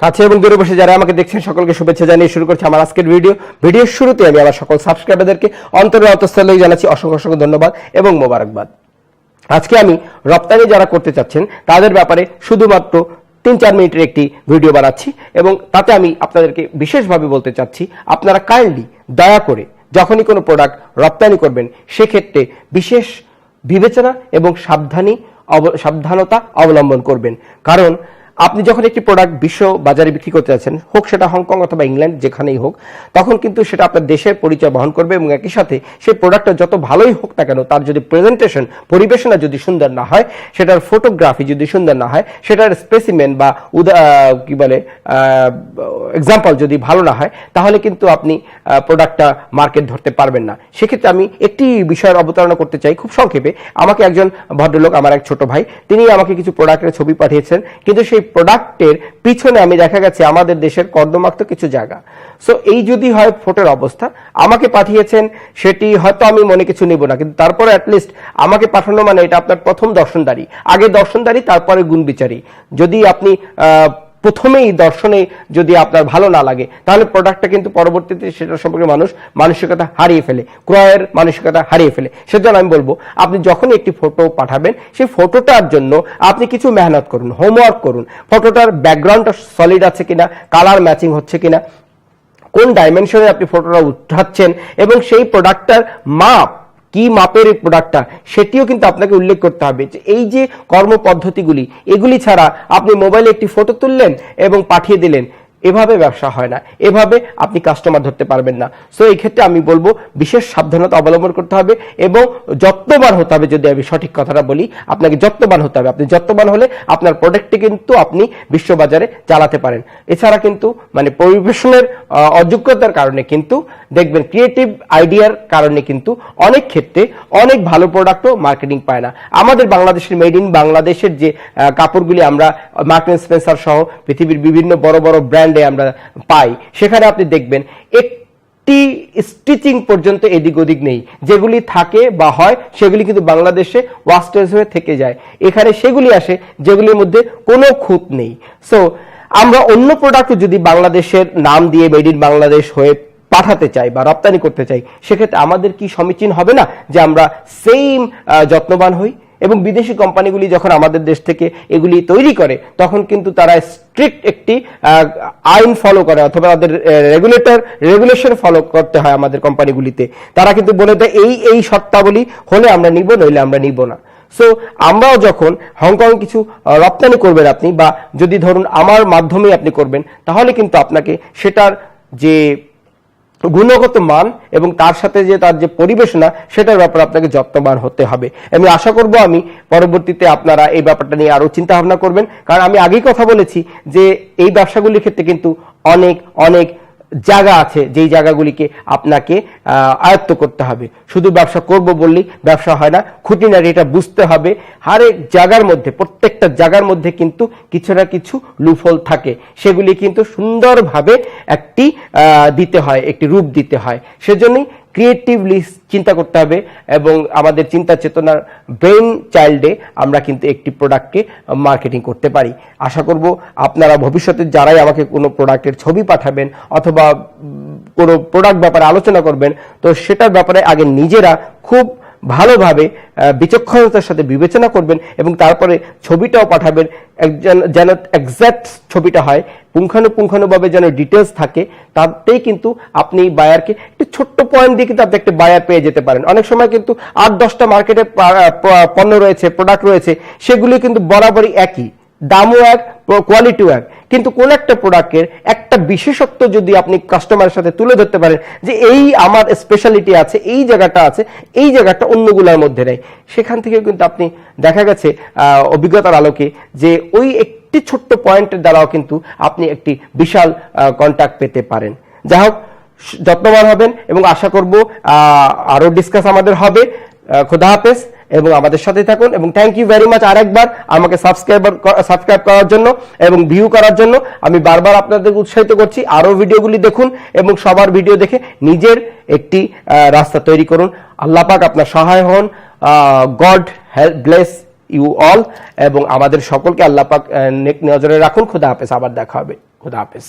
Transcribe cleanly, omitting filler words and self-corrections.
কাছে এবং দূরে বসে যারা আমাকে দেখছেন সকলকে শুভেচ্ছা জানিয়ে শুরু করছি আমার আজকের ভিডিওর শুরুতে আমি আমার সকল সাবস্ক্রাইবারদেরকে অন্তরের অন্তঃস্থলে জানাচ্ছি অসংখ্য অসংখ্য ধন্যবাদ এবং মোবারকবাদ। আজকে আমি রপ্তানি যারা করতে চাচ্ছেন তাদের ব্যাপারে শুধুমাত্র 3-4 মিনিটের একটি ভিডিও বানাচ্ছি এবং তাতে আমি আপনাদেরকে বিশেষভাবে বলতে চাচ্ছি আপনারা কাইন্ডলি দয়া করে যখনই কোনো প্রোডাক্ট রপ্তানি করবেন সেক্ষেত্রে বিশেষ বিবেচনা এবং সাবধানতা অবলম্বন করবেন। কারণ আপনি যখন একটি প্রোডাক্ট বিশ্ব বাজারে বিক্রি করতে যাচ্ছেন, হোক সেটা হংকং অথবা ইংল্যান্ড যেখানেই হোক, তখন কিন্তু সেটা আপনার দেশের পরিচয় বহন করবে এবং একই সাথে সেই প্রোডাক্টটা যত ভালোই হোক না কেন তার যদি প্রেজেন্টেশন পরিবেশনা যদি সুন্দর না হয়, সেটার ফটোগ্রাফি যদি সুন্দর না হয়, সেটার স্পেসিমেন বা কি বলে এক্সাম্পল যদি ভালো না হয়, তাহলে কিন্তু আপনি প্রোডাক্টটা মার্কেট ধরতে পারবেন না। সেক্ষেত্রে আমি একটি বিষয়ের অবতারণা করতে চাই খুব সংক্ষেপে। আমাকে একজন ভদ্রলোক, আমার এক ছোট ভাই, তিনি আমাকে কিছু প্রোডাক্টের ছবি পাঠিয়েছেন, কিন্তু সেই প্রোডাক্টের পিছনে আমি দেখা গেছে আমাদের দেশের কর্দমাক্ত কিছু জায়গা। সো এই যদি হয় ফটোর অবস্থা, আমাকে পাঠিয়েছেন, সেটি হয়তো আমি মনে কিছু নিব না, কিন্তু তারপরে অ্যাটলিস্ট আমাকে পাঠানো মানে এটা আপনার প্রথম দর্শনদারি, আগে দর্শনদারি তারপরে গুণ বিচারি। যদি আপনি প্রথমেই দর্শনে যদি আপনার ভালো না লাগে, তাহলে প্রোডাক্টটা কিন্তু পরবর্তীতে সেটার সম্পর্কে মানসিকতা হারিয়ে ফেলে, ক্রয়ের মানসিকতা হারিয়ে ফেলে। সেজন্য আমি বলবো আপনি যখনই একটি ফটো পাঠাবেন, সেই ফটোটার জন্য আপনি কিছু মেহনত করুন, হোমওয়ার্ক করুন। ফটোটার ব্যাকগ্রাউন্ডটা সলিড আছে কিনা, কালার ম্যাচিং হচ্ছে কিনা, কোন ডাইমেনশনে আপনি ফটোটা উঠাচ্ছেন এবং সেই প্রোডাক্টটার মাপ কি মাপের এই প্রোডাক্টটা, সেটিও কিন্তু আপনাকে উল্লেখ করতে হবে। যে এই যে কর্মপদ্ধতিগুলি, এগুলি ছাড়া আপনি মোবাইলে একটি ফটো তুললেন এবং পাঠিয়ে দিলেন, এভাবে ব্যবসা হয় না, এভাবে আপনি কাস্টমার ধরতে পারবেন না। সো এই ক্ষেত্রে আমি বলবো বিশেষ সাবধানতা অবলম্বন করতে হবে এবং যত্নবান হতে হবে। যদি আমি সঠিক কথাটা বলি, আপনাকে যত্নবান হতে হবে। আপনি যত্নবান হলে আপনার প্রোডাক্টটি কিন্তু আপনি বিশ্ববাজারে চালাতে পারেন। এছাড়া কিন্তু মানে পরিবেশনের অযোগ্যতার কারণে কিন্তু দেখবেন, ক্রিয়েটিভ আইডিয়ার কারণে কিন্তু অনেক ক্ষেত্রে অনেক ভালো প্রোডাক্টও মার্কেটিং পায় না। আমাদের বাংলাদেশের মেড ইন বাংলাদেশের যে কাপড়গুলি আমরা মার্ক এন্ড স্পেন্সার সহ পৃথিবীর বিভিন্ন বড় বড় ব্র্যান্ডে আমরা পাই, সেখানে আপনি দেখবেন একটি স্টিচিং পর্যন্ত এদিক ওদিক নেই। যেগুলি থাকে বা হয় সেগুলি কিন্তু বাংলাদেশে ওয়াস্টেজ হয়ে থেকে যায়, এখানে সেগুলি আসে যেগুলির মধ্যে কোনো খুঁত নেই। সো আমরা অন্য প্রোডাক্ট যদি বাংলাদেশের নাম দিয়ে মেড ইন বাংলাদেশ হয়ে পাঠাতে চাই বা রপ্তানি করতে চাই, সেক্ষেত্রে আমাদের কি সমীচীন হবে না যে আমরা সেম যত্নবান হই? এবং বিদেশি কোম্পানিগুলি যখন আমাদের দেশ থেকে এগুলি তৈরি করে, তখন কিন্তু তারা স্ট্রিক্ট একটি আইন ফলো করে অথবা তাদের রেগুলেশন ফলো করতে হয় আমাদের কোম্পানিগুলিতে। তারা কিন্তু বলে দেয় এই শর্তাবলী হলে আমরা নিব, নইলে আমরা নিব না। সো আমরাও যখন হংকং কিছু রপ্তানি করবেন আপনি, বা যদি ধরুন আমার মাধ্যমে আপনি করবেন, তাহলে কিন্তু আপনাকে সেটার যে গুণগত মান এবং তার সাথে যে তার যে পরিবেশনা, সেটার ব্যাপারে আপনাকে যত্নবান হতে হবে। আমি আশা করব আমি পরবর্তীতে আপনারা এই ব্যাপারটা নিয়ে আরো চিন্তা ভাবনা করবেন। কারণ আমি আগেই কথা বলেছি যে এই ব্যবসাগুলির ক্ষেত্রে কিন্তু অনেক অনেক জায়গা আছে, যেই জায়গাগুলিকে আপনাকে আয়ত্ত করতে হবে। শুধু ব্যবসা করব বললেই ব্যবসা হয় না, খুঁটিনাটি এটা বুঝতে হবে। হরেক জায়গার মধ্যে, প্রত্যেকটা জায়গার মধ্যে কিন্তু কিছু না কিছু লুফল থাকে, সেগুলি কিন্তু সুন্দরভাবে একটি দিতে হয়, একটি রূপ দিতে হয়। সেজন্যই ক্রিয়েটিভলি চিন্তা করতে হবে এবং আমাদের চিন্তা চেতনার ব্রেন চাইল্ডে আমরা কিন্তু একটি প্রোডাক্টকে মার্কেটিং করতে পারি। আশা করব আপনারা ভবিষ্যতে যারাই আমাকে কোনো প্রোডাক্টের ছবি পাঠাবেন অথবা কোনো প্রোডাক্ট ব্যাপারে আলোচনা করবেন, তো সেটার ব্যাপারে আগে নিজেরা খুব ভালোভাবে বিচক্ষণতার সাথে বিবেচনা করবেন এবং তারপরে ছবিটাও পাঠাবেন যেন এক্সাক্ট ছবিটা হয়, পুঙ্খানুপুঙ্খানুভাবে যেন ডিটেলস থাকে। তাতেই কিন্তু আপনি বায়ারকে একটি ছোট্ট পয়েন্ট দিয়ে কিন্তু আপনি একটা বায়ার পেয়ে যেতে পারেন। অনেক সময় কিন্তু 8-10টা মার্কেটে পণ্য রয়েছে, প্রোডাক্ট রয়েছে, সেগুলি কিন্তু বরাবরই একই, দামও এক, কোয়ালিটিও এক, কিন্তু কোন একটা প্রোডাক্টের একটা বিশেষত্ব যদি আপনি কাস্টমারের সাথে তুলে ধরতে পারেন যে এই আমার স্পেশালিটি আছে, এই জায়গাটা আছে, এই জায়গাটা অন্যগুলোর মধ্যে নেই, সেখান থেকে কিন্তু আপনি দেখা গেছে অভিজ্ঞতার আলোকে যে ওই একটি ছোট্ট পয়েন্টের দ্বারাও কিন্তু আপনি একটি বিশাল কন্ট্যাক্ট পেতে পারেন। যাই হোক, যত্নবান হবেন এবং আশা করব আরো ডিসকাস আমাদের হবে। খোদা হাফেজ এবং আমাদের সাথে থাকুন এবং থ্যাংক ইউ ভেরি মাচ আরেকবার আমাকে সাবস্ক্রাইব করার জন্য এবং ভিউ করার জন্য। আমি বারবার আপনাদের উৎসাহিত করছি, আরো ভিডিওগুলি দেখুন এবং সবার ভিডিও দেখে নিজের একটি রাস্তা তৈরি করুন। আল্লাহ পাক আপনার সহায় হন। গড ব্লেস ইউ অল এবং আমাদের সকলকে আল্লাহ পাক নেক নজরে রাখুন। খোদা হাফেজ, আবার দেখা হবে। খুদা হাফেজ।